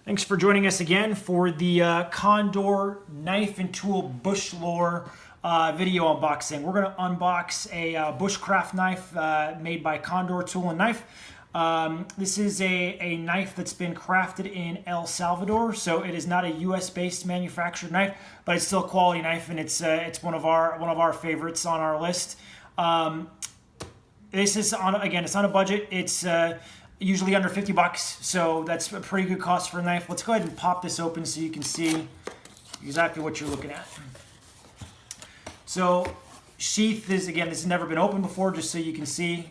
Thanks for joining us again for the Condor knife and tool Bushlore video unboxing. We're going to unbox a bushcraft knife made by Condor Tool and Knife. This is a knife that's been crafted in El Salvador, so it is not a U.S.-based manufactured knife, but it's still a quality knife, and it's one of our favorites on our list. This is it's on a budget. It's usually under 50 bucks, so that's a pretty good cost for a knife. Let's go ahead and pop this open so you can see exactly what you're looking at. So sheath is, again, this has never been opened before, just so you can see.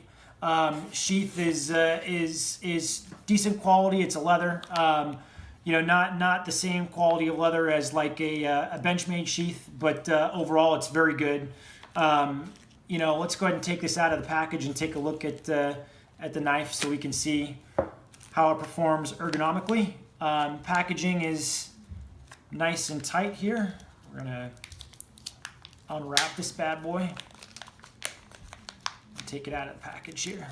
Sheath is decent quality. It's a leather, not the same quality of leather as like a Benchmade sheath, but overall it's very good. Let's go ahead and take this out of the package and take a look at the knife so we can see how it performs ergonomically. Packaging is nice and tight here. We're gonna unwrap this bad boy and take it out of the package here.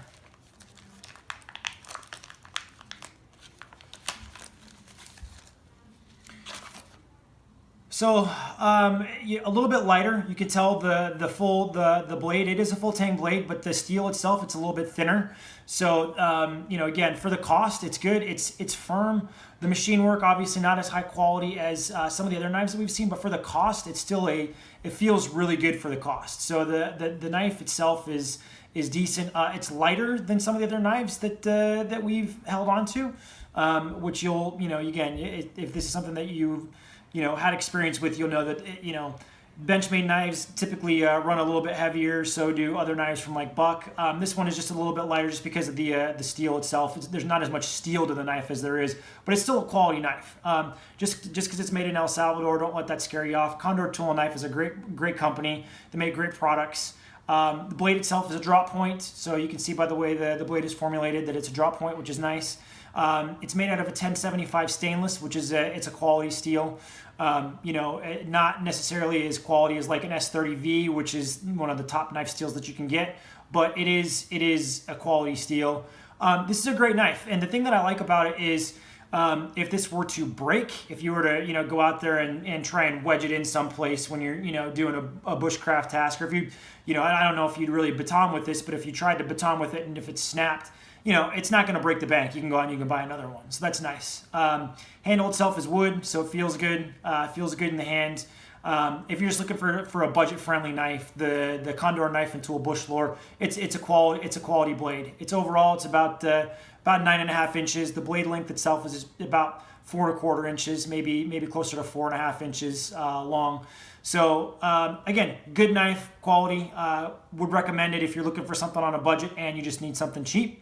So a little bit lighter. You can tell the blade. It is a full tang blade, but the steel itself, it's a little bit thinner. So again, for the cost, it's good. It's firm. The machine work, obviously not as high quality as some of the other knives that we've seen, but for the cost, it's still it feels really good for the cost. So the knife itself is decent. It's lighter than some of the other knives that we've held on to, which again, if this is something that you've had experience with, you'll know that Benchmade knives typically run a little bit heavier. So do other knives from like Buck. This one is just a little bit lighter, just because of the steel itself. There's not as much steel to the knife as there is, but it's still a quality knife. Just because it's made in El Salvador, don't let that scare you off. Condor Tool and Knife is a great company. They make great products. The blade itself is a drop point, so you can see by the way the blade is formulated that it's a drop point, which is nice. It's made out of a 1075 stainless, which is it's a quality steel. Not necessarily as quality as like an S30V, which is one of the top knife steels that you can get, but it is a quality steel. This is a great knife, and the thing that I like about it is if this were to break, if you were to go out there and try and wedge it in someplace when you're doing a bushcraft task, or if I don't know if you'd really baton with this, but if you tried to baton with it and if it snapped, it's not going to break the bank. You can go out and you can buy another one. So that's nice. Handle itself is wood, so it feels good. Feels good in the hand. If you're just looking for a budget-friendly knife, the Condor Knife and Tool Bushlore, it's a quality blade. It's about 9.5 inches. The blade length itself is about 4.25 inches, maybe closer to 4.5 inches long. So again, good knife, quality. Would recommend it if you're looking for something on a budget and you just need something cheap.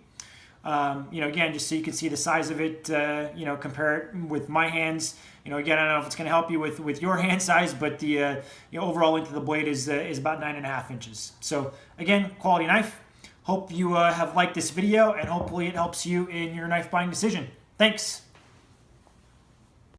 Again, just so you can see the size of it, compare it with my hands. Again, I don't know if it's going to help you with your hand size, but the overall length of the blade is about 9.5 inches. So again, quality knife. Hope you have liked this video, and hopefully it helps you in your knife buying decision. Thanks.